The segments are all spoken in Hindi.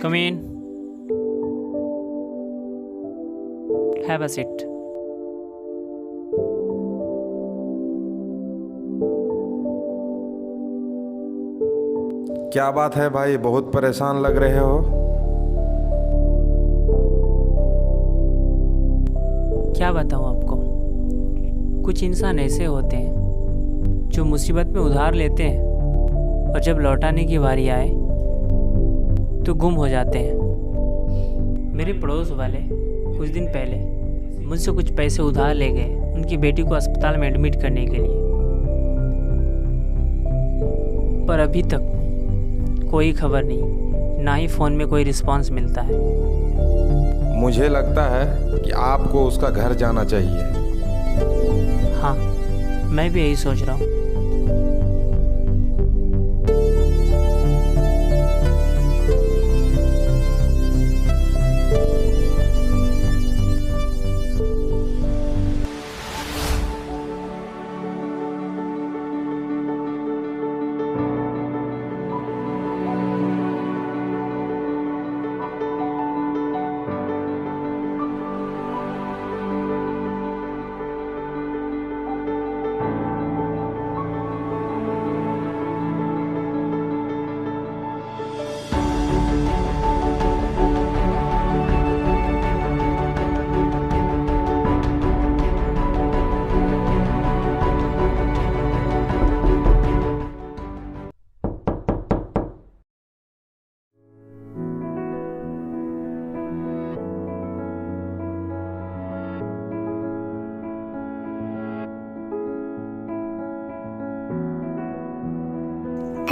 Come in. Have a seat. क्या बात है भाई, बहुत परेशान लग रहे हो। क्या बताऊं आपको, कुछ इंसान ऐसे होते हैं जो मुसीबत में उधार लेते हैं और जब लौटाने की बारी आए तो गुम हो जाते हैं। मेरे पड़ोस वाले कुछ दिन पहले मुझसे कुछ पैसे उधार ले गए उनकी बेटी को अस्पताल में एडमिट करने के लिए, पर अभी तक कोई खबर नहीं, ना ही फ़ोन में कोई रिस्पांस मिलता है। मुझे लगता है कि आपको उसका घर जाना चाहिए। हाँ, मैं भी यही सोच रहा हूँ।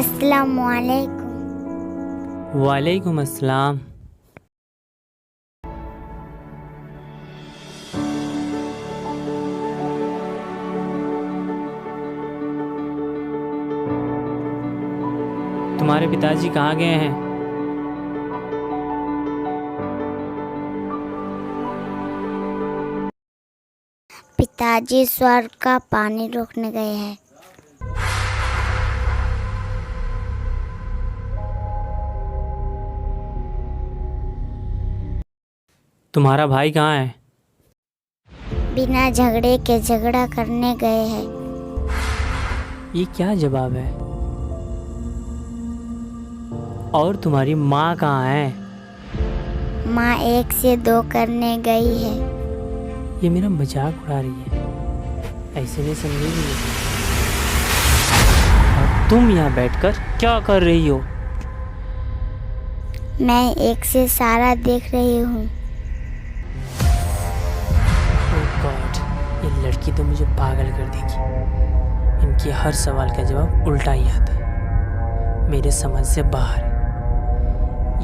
अस्सलामुअलैकुम। वालेकुम अस्सलाम। तुम्हारे पिताजी कहाँ गए हैं? पिताजी स्वर्ग का पानी रोकने गए हैं। तुम्हारा भाई कहाँ है? बिना झगड़े के झगड़ा करने गए हैं। ये क्या जवाब है? और तुम्हारी माँ कहाँ है? माँ 1 से 2 करने गई है। ये मेरा मजाक उड़ा रही है, ऐसे नहीं समझेगी। और तुम यहाँ बैठकर क्या कर रही हो? मैं 1 से सारा देख रही हूँ। ओह गॉड, ये लड़की तो मुझे पागल कर देगी। इनके हर सवाल का जवाब उल्टा ही आता है, मेरे समझ से बाहर है।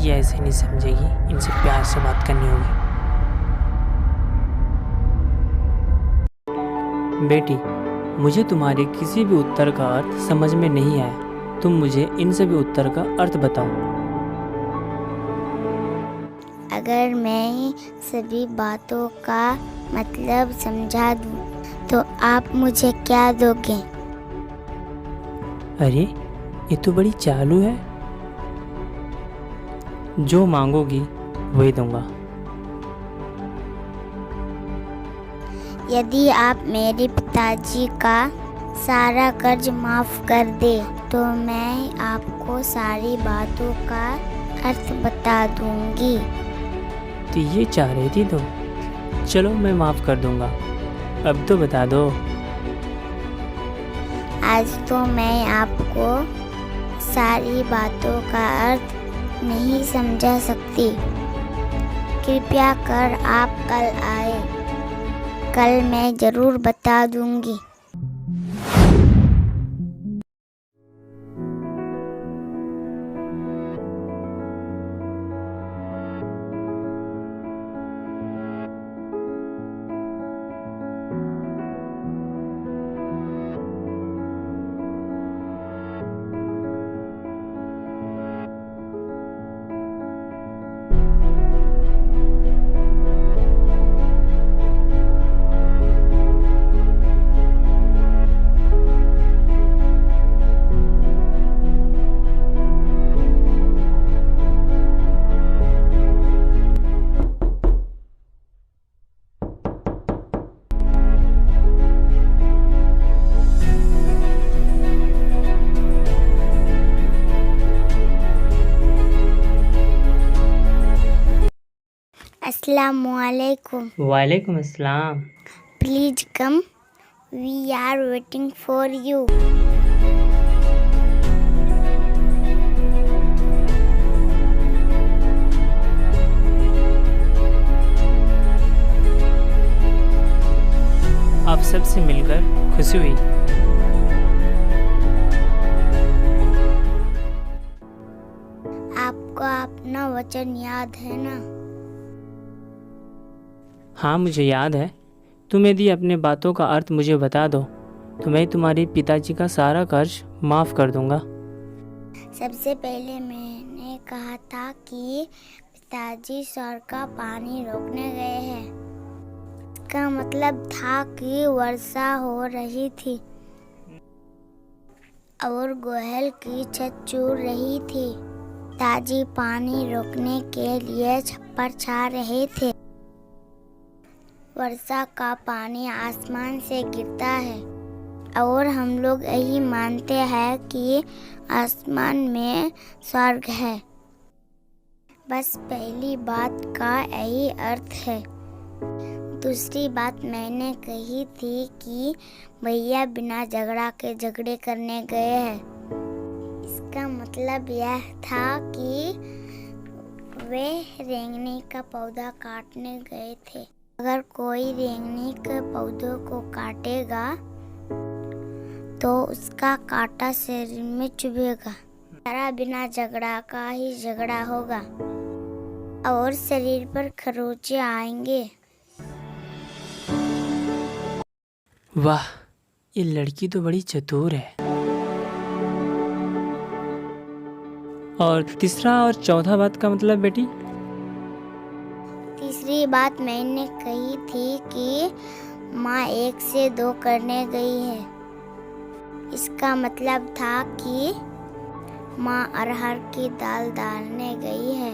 ये ऐसे नहीं समझेगी, इनसे प्यार से बात करनी होगी। बेटी, मुझे तुम्हारे किसी भी उत्तर का अर्थ समझ में नहीं आया। तुम मुझे इन सभी उत्तर का अर्थ बताओ। अगर मैं सभी बातों का मतलब समझा दूँ तो आप मुझे क्या दोगे? अरे, ये तो बड़ी चालू है। जो मांगोगी वही दूंगा। यदि आप मेरे पिताजी का सारा कर्ज माफ़ कर दे तो मैं आपको सारी बातों का अर्थ बता दूंगी। तो ये चाह रही थी तो चलो, मैं माफ़ कर दूंगा। अब तो बता दो। आज तो मैं आपको सारी बातों का अर्थ नहीं समझा सकती। कृपया कर आप कल आए, कल मैं ज़रूर बता दूंगी। Assalamualaikum. वालेकुम अस्सलाम। Please come. We are waiting for you. आप सबसे मिलकर खुशी हुई। आपको अपना वचन याद है ना? हाँ, मुझे याद है। तुम यदि अपने बातों का अर्थ मुझे बता दो तो मैं तुम्हारे पिताजी का सारा कर्ज माफ़ कर दूंगा। सबसे पहले मैंने कहा था कि पिताजी स्वर्ग का पानी रोकने गए हैं। इसका मतलब था कि वर्षा हो रही थी और गोहल की छत चूर रही थी। पिताजी पानी रोकने के लिए छप्पर छा रहे थे। वर्षा का पानी आसमान से गिरता है और हम लोग यही मानते हैं कि आसमान में स्वर्ग है। बस पहली बात का यही अर्थ है। दूसरी बात मैंने कही थी कि भैया बिना झगड़े करने गए हैं। इसका मतलब यह था कि वे रेंगनी का पौधा काटने गए थे। अगर कोई रेंगनी के पौधों को काटेगा तो उसका कांटा शरीर में चुभेगा। सारा बिना झगड़ा का ही झगड़ा होगा और शरीर पर खरोंचे आएंगे। वाह, ये लड़की तो बड़ी चतुर है। और तीसरा और चौथा बात का मतलब बेटी? तीसरी बात मैंने कही थी कि माँ 1 से 2 करने गई है। इसका मतलब था कि माँ अरहर की दाल डालने गई है।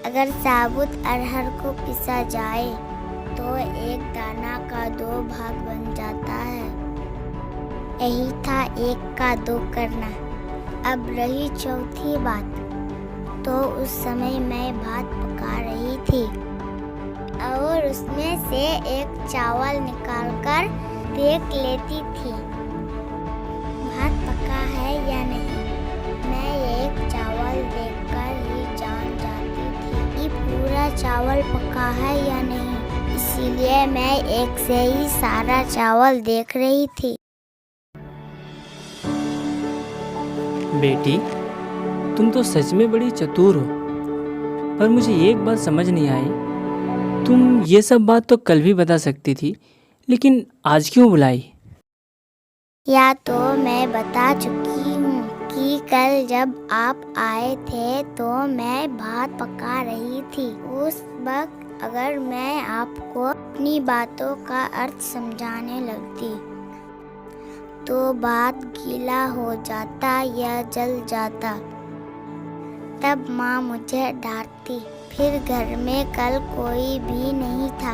अगर साबुत अरहर को पिसा जाए तो एक दाना का 2 भाग बन जाता है। यही था 1 का 2 करना। अब रही चौथी बात, तो उस समय मैं भात पका रही थी और उसमें से एक चावल निकालकर देख लेती थी भात पका है या नहीं। मैं एक चावल देखकर ही जान जाती थी कि पूरा चावल पका है या नहीं। इसीलिए मैं एक से ही सारा चावल देख रही थी। बेटी, तुम तो सच में बड़ी चतुर हो, पर मुझे एक बात समझ नहीं आई। तुम ये सब बात तो कल भी बता सकती थी, लेकिन आज क्यों बुलाई? या तो मैं बता चुकी हूँ कि कल जब आप आए थे तो मैं भात पका रही थी। उस वक्त अगर मैं आपको अपनी बातों का अर्थ समझाने लगती तो भात गीला हो जाता या जल जाता। तब माँ मुझे डांटती। फिर घर में कल कोई भी नहीं था।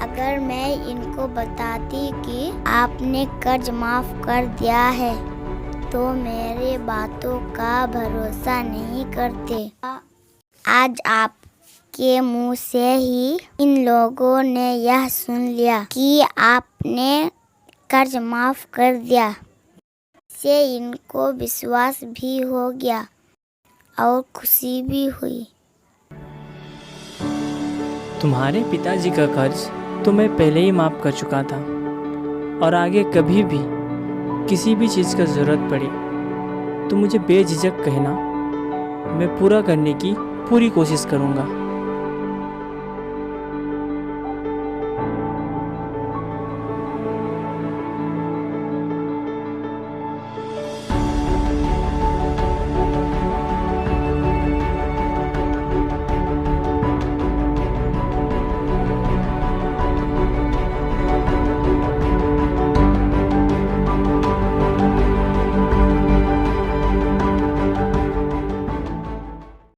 अगर मैं इनको बताती कि आपने कर्ज माफ कर दिया है तो मेरे बातों का भरोसा नहीं करते। आज आपके मुंह से ही इन लोगों ने यह सुन लिया कि आपने कर्ज माफ कर दिया। इससे इनको विश्वास भी हो गया और खुशी भी हुई। तुम्हारे पिताजी का कर्ज तो मैं पहले ही माफ़ कर चुका था, और आगे कभी भी किसी भी चीज़ का ज़रूरत पड़ी तो मुझे बेझिझक कहना। मैं पूरा करने की पूरी कोशिश करूँगा।